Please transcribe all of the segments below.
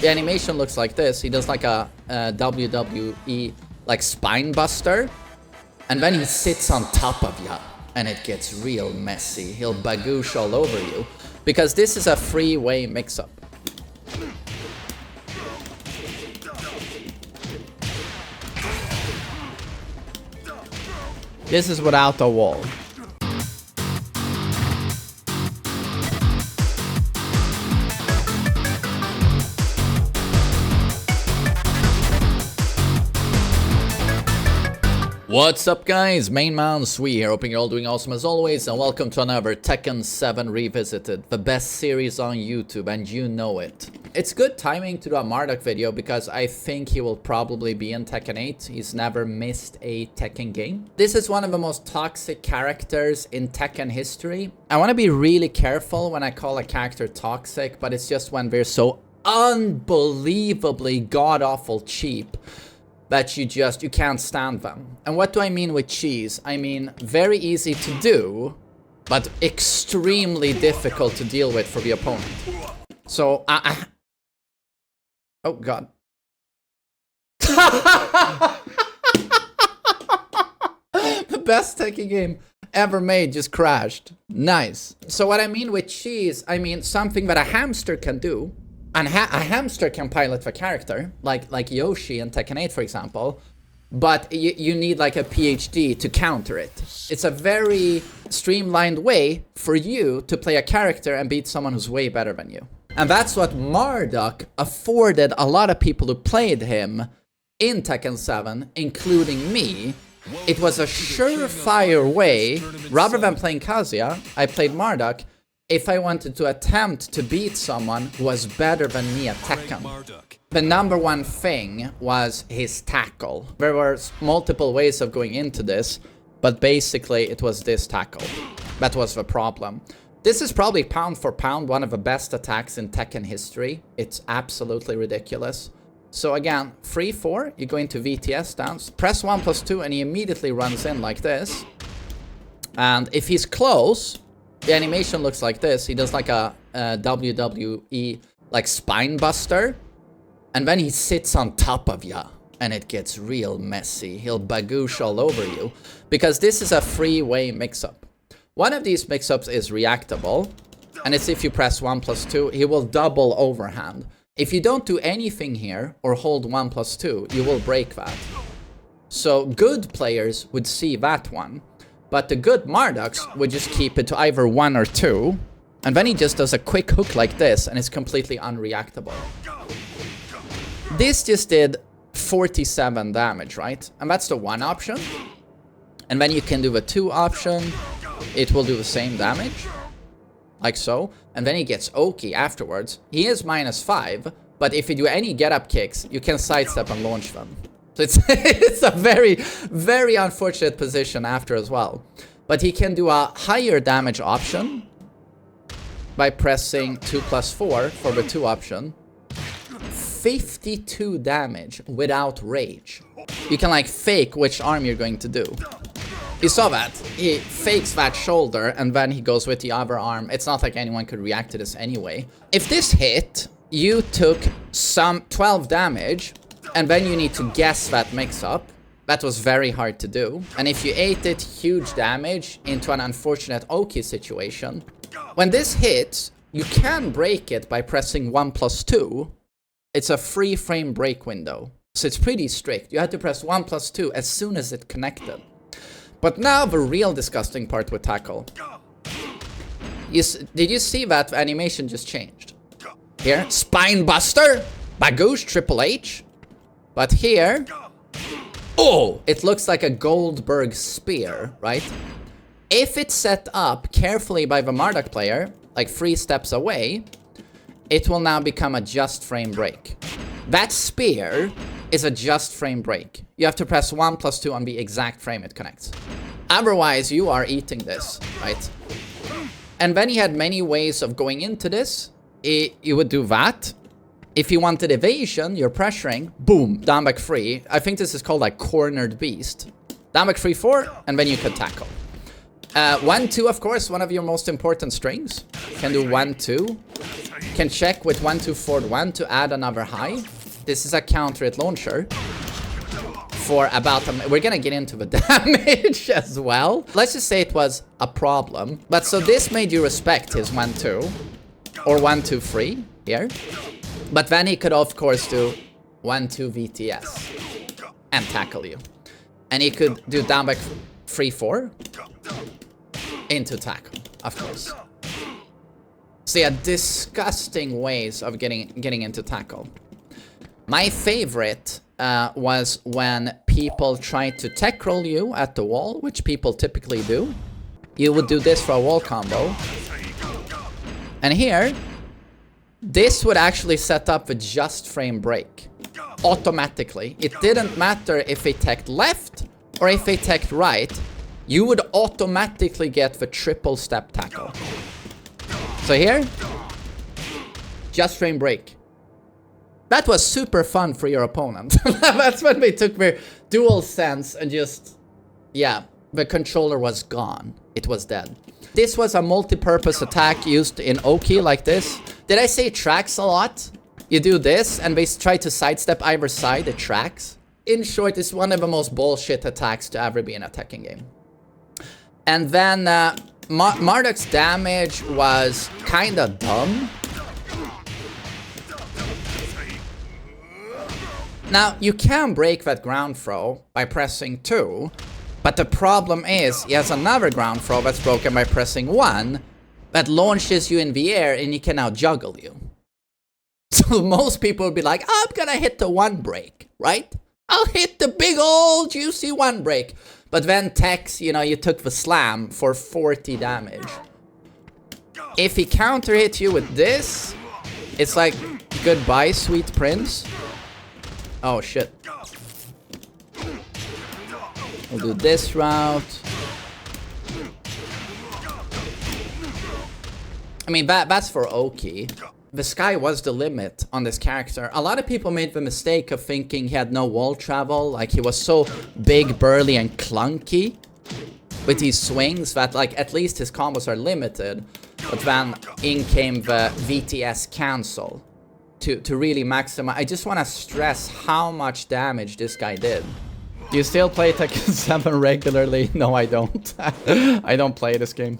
The animation looks like this. He does like a WWE like spine buster. And then he sits on top of you. And it gets real messy. He'll bagoosh all over you. Because this is a freeway mix-up. This is without a wall. What's up guys, TheMainManSWE here, hoping you're all doing awesome as always, and welcome to another Tekken 7 Revisited, the best series on YouTube, and you know it. It's good timing to do a Marduk video because I think he will probably be in Tekken 8. He's never missed a Tekken game. This is one of the most toxic characters in Tekken history. I want to be really careful when I call a character toxic, but it's just when they're so unbelievably god-awful cheap that you can't stand them. And what do I mean with cheese? I mean very easy to do, but extremely difficult to deal with for the opponent. So, oh god. The best Tekken game ever made just crashed. Nice. So what I mean with cheese, I mean something that a hamster can do. And a hamster can pilot the character, like Yoshi in Tekken 8, for example. But you need like a PhD to counter it. It's a very streamlined way for you to play a character and beat someone who's way better than you. And that's what Marduk afforded a lot of people who played him in Tekken 7, including me. It was a surefire way, rather than playing Kazuya, I played Marduk. If I wanted to attempt to beat someone who was better than me at Tekken. The number one thing was his tackle. There were multiple ways of going into this, but basically it was this tackle. That was the problem. This is probably pound for pound one of the best attacks in Tekken history. It's absolutely ridiculous. So again, 3-4, you go into VTS stance, press 1+2 and he immediately runs in like this. And if he's close, the animation looks like this. He does like a WWE like spine buster. And then he sits on top of you. And it gets real messy. He'll bagoosh all over you. Because this is a freeway mix-up. One of these mix-ups is reactable. And it's if you press 1+2, he will double overhand. If you don't do anything here or hold 1+2, you will break that. So good players would see that one. But the good Marduks would just keep it to either 1 or 2. And then he just does a quick hook like this and it's completely unreactable. This just did 47 damage, right? And that's the 1 option. And then you can do the 2 option. It will do the same damage. Like so. And then he gets Oki afterwards. He is -5. But if you do any get-up kicks, you can sidestep and launch them. So it's a very, very unfortunate position after as well. But he can do a higher damage option by pressing 2+4 for the 2 option. 52 damage without rage. You can like fake which arm you're going to do. You saw that. He fakes that shoulder and then he goes with the other arm. It's not like anyone could react to this anyway. If this hit, you took some 12 damage. And then you need to guess that mix-up. That was very hard to do. And if you ate it, huge damage into an unfortunate Oki situation. When this hits, you can break it by pressing 1+2. It's a free frame break window. So it's pretty strict. You had to press 1+2 as soon as it connected. But now the real disgusting part with tackle. Did you see that the animation just changed? Here, spine buster, bagoosh, Triple H. But here, oh, it looks like a Goldberg spear, right? If it's set up carefully by the Marduk player, like 3 steps away, it will now become a just frame break. That spear is a just frame break. You have to press 1+2 on the exact frame it connects. Otherwise, you are eating this, right? And then he had many ways of going into this. You would do that. If you wanted evasion, you're pressuring, boom, down back 3. I think this is called like cornered beast. Down back 3-4, and then you could tackle. 1-2, of course, one of your most important strings. Can do 1-2. Can check with 1-2 forward 1 to add another high. This is a counter hit launcher. For about we're gonna get into the damage as well. Let's just say it was a problem. But so this made you respect his 1-2. Or 1-2-3 here. But then he could, of course, do 1-2 VTS. And tackle you. And he could do down back 3-4. Into tackle, of course. So yeah, disgusting ways of getting into tackle. My favorite was when people tried to tech roll you at the wall, which people typically do. You would do this for a wall combo. And here, this would actually set up a just frame break. Automatically. It didn't matter if they teched left or if they teched right. You would automatically get the triple step tackle. So here, just frame break. That was super fun for your opponent. That's when they took their dual sense and just, yeah, the controller was gone. It was dead. This was a multi-purpose attack used in Oki like this. Did I say tracks a lot? You do this and they try to sidestep either side, it tracks. In short, it's one of the most bullshit attacks to ever be in a Tekken game. And then Marduk's damage was kinda dumb. Now, you can break that ground throw by pressing 2, but the problem is he has another ground throw that's broken by pressing 1 that launches you in the air and he can now juggle you. So most people would be like, oh, I'm gonna hit the 1 break, right? I'll hit the big old juicy 1 break. But then Tex, you know, you took the slam for 40 damage. If he counter hit you with this, it's like, goodbye, sweet prince. Oh, shit. We'll do this route. I mean, that's for Oki. The sky was the limit on this character. A lot of people made the mistake of thinking he had no wall travel. Like, he was so big, burly, and clunky with these swings that, like, at least his combos are limited. But then in came the VTS cancel to really maximize. I just want to stress how much damage this guy did. Do you still play Tekken 7 regularly? No, I don't. I don't play this game.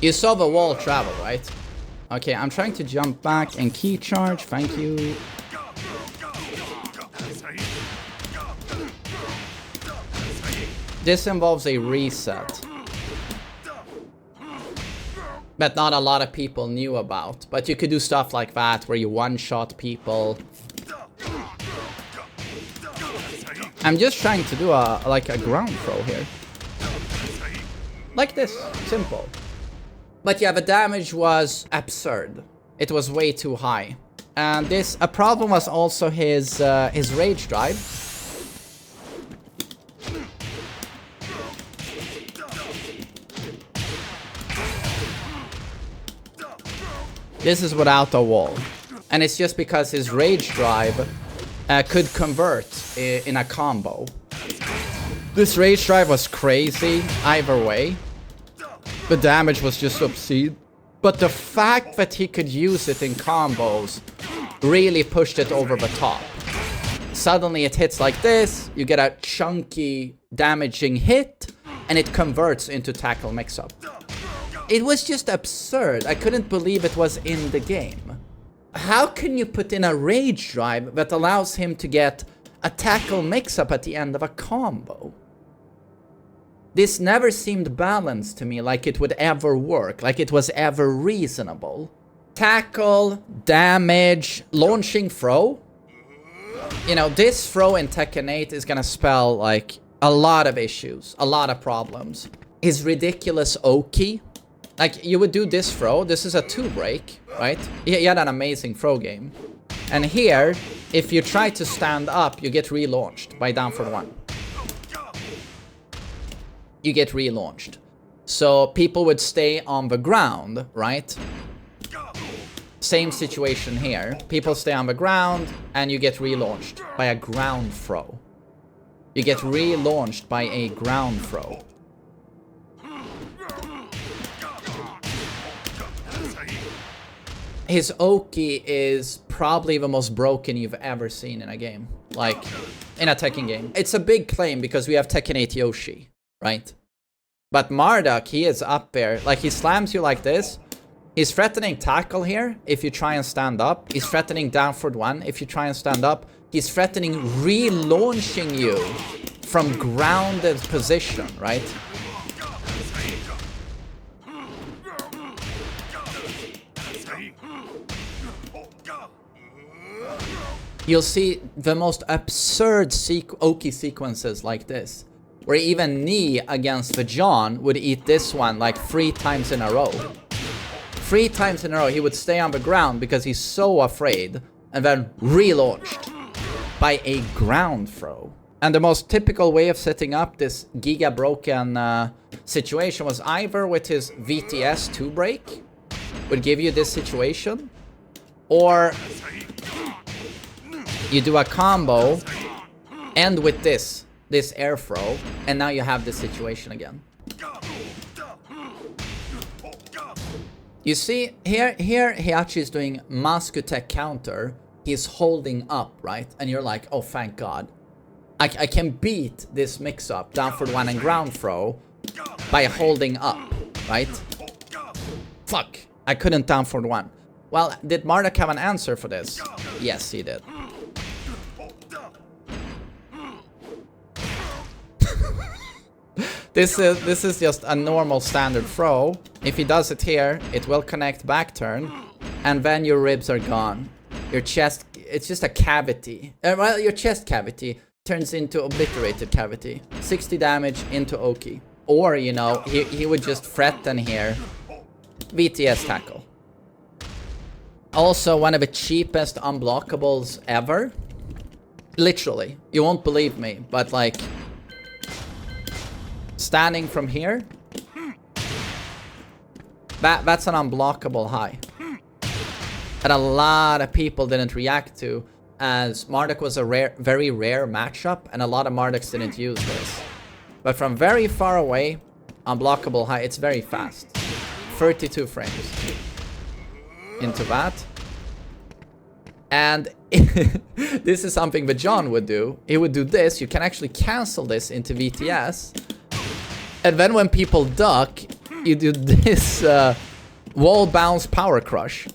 You saw the wall travel, right? Okay, I'm trying to jump back and key charge. Thank you. This involves a reset that not a lot of people knew about. But you could do stuff like that where you one-shot people. I'm just trying to do like a ground throw here. Like this. Simple. But yeah, the damage was absurd. It was way too high. And a problem was also his rage drive. This is without a wall. And it's just because his rage drive could convert in a combo. This rage drive was crazy either way. The damage was just obscene. But the fact that he could use it in combos really pushed it over the top. Suddenly it hits like this, you get a chunky, damaging hit, and it converts into tackle mix-up. It was just absurd. I couldn't believe it was in the game. How can you put in a rage drive that allows him to get a tackle mix-up at the end of a combo? This never seemed balanced to me, like it would ever work, like it was ever reasonable. Tackle, damage, launching throw. You know, this throw in Tekken 8 is gonna spell, like, a lot of issues, a lot of problems. His ridiculous Oki. Like, you would do this throw, this is a 2 break, right? He had an amazing throw game. And here, if you try to stand up, you get relaunched by down for 1. You get relaunched. So people would stay on the ground, right? Same situation here. People stay on the ground, and you get relaunched by a ground throw. You get relaunched by a ground throw. His Oki is probably the most broken you've ever seen in a game. Like, in a Tekken game. It's a big claim because we have Tekken 8 Yoshi, right? But Marduk, he is up there. Like, he slams you like this. He's threatening tackle here if you try and stand up. He's threatening down forward 1 if you try and stand up. He's threatening relaunching you from grounded position, right? You'll see the most absurd Oki sequences like this, where even knee against the John would eat this one like 3 times in a row. 3 times in a row, he would stay on the ground because he's so afraid, and then relaunched by a ground throw. And the most typical way of setting up this giga broken situation was either with his VTS 2 break, would give you this situation, or you do a combo, end with this air throw, and now you have this situation again. You see, here Heihachi is doing Maskutek counter. He's holding up, right? And you're like, oh, thank God. I can beat this mix-up, down for 1 and ground throw, by holding up, right? Fuck, I couldn't down for 1. Well, did Marduk have an answer for this? Yes, he did. This is just a normal standard throw. If he does it here, it will connect back turn, and then your ribs are gone. Your chest, it's just a cavity. Well, your chest cavity turns into obliterated cavity. 60 damage into Oki. Or, you know, he would just threaten here. VTS tackle. Also, one of the cheapest unblockables ever. Literally. You won't believe me, but like, standing from here, that's an unblockable high that a lot of people didn't react to, as Marduk was a very rare matchup, and a lot of Marduks didn't use this. But from very far away, unblockable high, it's very fast. 32 frames into that. And this is something that John would do. He would do this. You can actually cancel this into VTS. And then when people duck, you do this wall bounce power crush.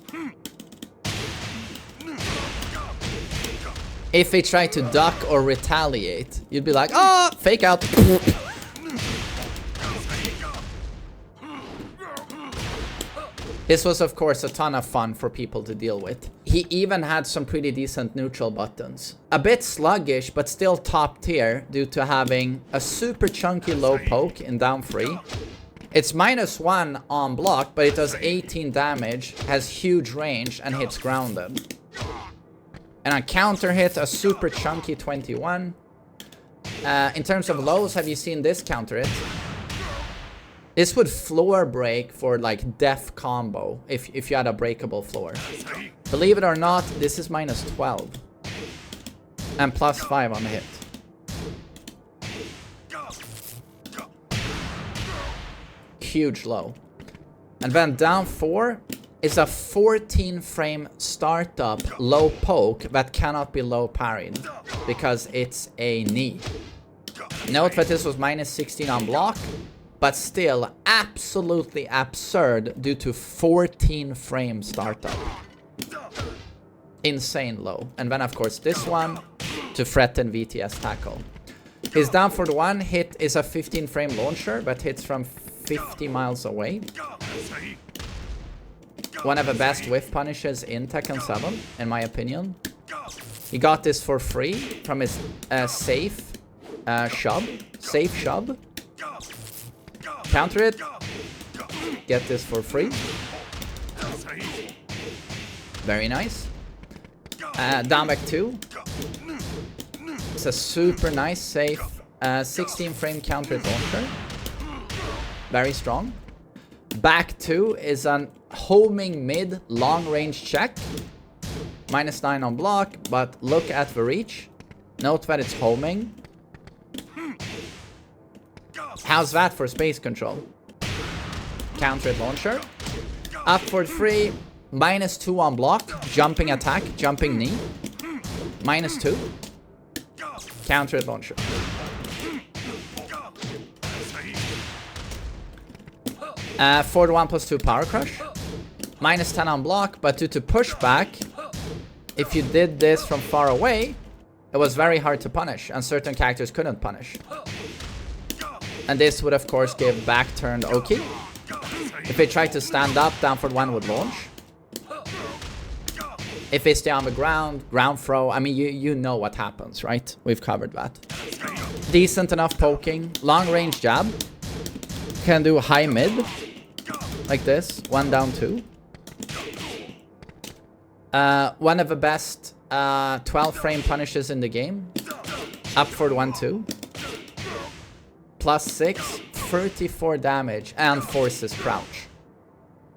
If they try to duck or retaliate, you'd be like, oh, fake out. This was, of course, a ton of fun for people to deal with. He even had some pretty decent neutral buttons. A bit sluggish, but still top tier due to having a super chunky low poke in down 3. It's -1 on block, but it does 18 damage, has huge range, and hits grounded. And on counter hit, a super chunky 21. In terms of lows, have you seen this counter hit? This would floor break for like death combo if you had a breakable floor. Believe it or not, this is -12. And +5 on the hit. Huge low. And then down 4 is a 14 frame startup low poke that cannot be low parried because it's a knee. Note that this was -16 on block, but still absolutely absurd due to 14 frame startup. Insane low. And then of course this one to threaten VTS tackle. His down for the 1 hit is a 15 frame launcher that hits from 50 miles away. One of the best whiff punishes in Tekken 7, in my opinion. He got this for free from his safe shove. Counter it. Get this for free. Very nice. Down back 2. It's a super nice, safe 16 frame counter launcher. Very strong. Back 2 is an homing mid, long range check. -9 on block, but look at the reach. Note that it's homing. How's that for space control? Counter it launcher. Up for 3, -2 on block, jumping attack, jumping knee. -2. Counter it launcher. Forward 1+2 power crush. -10 on block, but due to pushback, if you did this from far away, it was very hard to punish, and certain characters couldn't punish. And this would, of course, give back-turned Oki. If they tried to stand up, down for 1 would launch. If they stay on the ground, ground throw, I mean, you know what happens, right? We've covered that. Decent enough poking. Long range jab. Can do high mid. Like this. 1 down 2. One of the best 12 frame punishes in the game. Up for 1-2. +6, 34 damage, and forces crouch.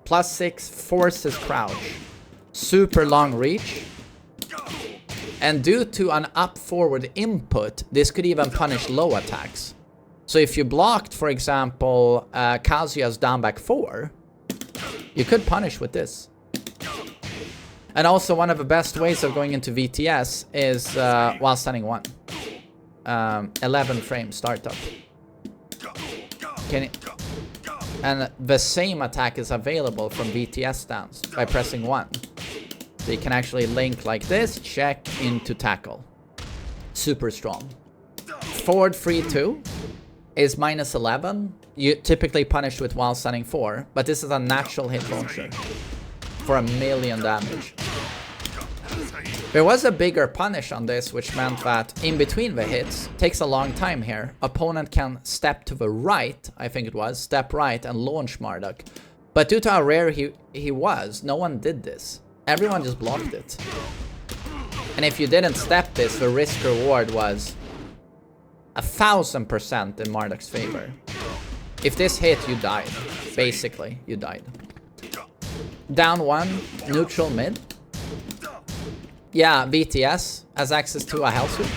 +6, forces crouch. Super long reach. And due to an up forward input, this could even punish low attacks. So if you blocked, for example, Kazuya's down back 4, you could punish with this. And also one of the best ways of going into VTS is while standing 1. 11 frame startup. And the same attack is available from VTS stance by pressing 1. So you can actually link like this, check into tackle. Super strong. Forward 3-2 is -11. You typically punish with while standing 4, but this is a natural hit launcher for 1,000,000 damage. There was a bigger punish on this, which meant that in between the hits, takes a long time here. Opponent can step to the right, I think it was, step right and launch Marduk. But due to how rare he was, no one did this. Everyone just blocked it. And if you didn't step this, the risk reward was 1,000% in Marduk's favor. If this hit, you died. Basically, you died. Down 1, neutral mid. Yeah, VTS has access to a health suit.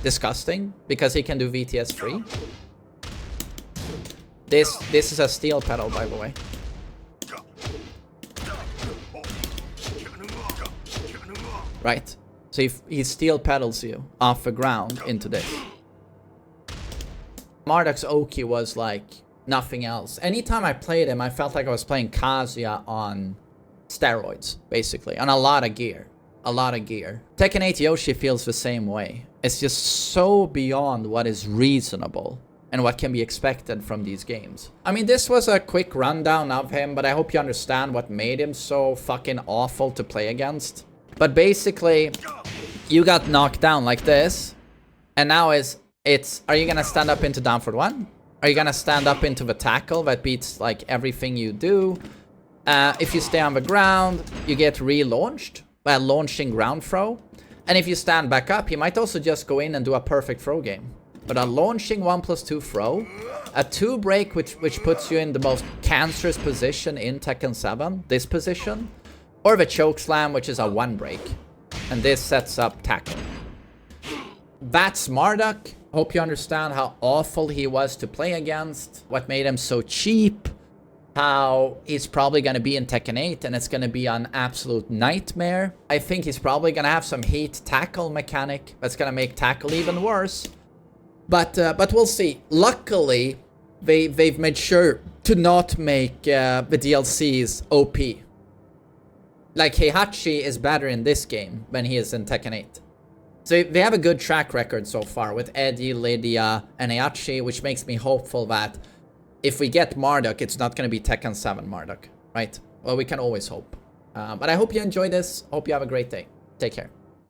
Disgusting, because he can do VTS free. This is a steel pedal, by the way. Right. So he steel pedals you off the ground into this. Marduk's Oki was like nothing else. Anytime I played him, I felt like I was playing Kazuya on steroids, basically, on a lot of gear. A lot of gear. Tekken 8 Yoshi feels the same way. It's just so beyond what is reasonable and what can be expected from these games. I mean, this was a quick rundown of him, but I hope you understand what made him so fucking awful to play against. But basically, you got knocked down like this, and now are you gonna stand up into down for 1? Are you gonna stand up into the tackle that beats like everything you do? If you stay on the ground, you get relaunched by launching ground throw. And if you stand back up, you might also just go in and do a perfect throw game. But a launching 1+2 throw, a 2 break which puts you in the most cancerous position in Tekken 7, this position, or the choke slam, which is a 1 break. And this sets up tackle. That's Marduk. Hope you understand how awful he was to play against, what made him so cheap, how he's probably going to be in Tekken 8 and it's going to be an absolute nightmare. I think he's probably going to have some heat tackle mechanic that's going to make tackle even worse. But we'll see. Luckily, they've made sure to not make the DLCs OP. Like, Heihachi is better in this game than he is in Tekken 8. So they have a good track record so far with Eddie, Lydia, and Heihachi, which makes me hopeful that if we get Marduk, it's not going to be Tekken 7 Marduk, right? Well, we can always hope. But I hope you enjoy this. Hope you have a great day. Take care.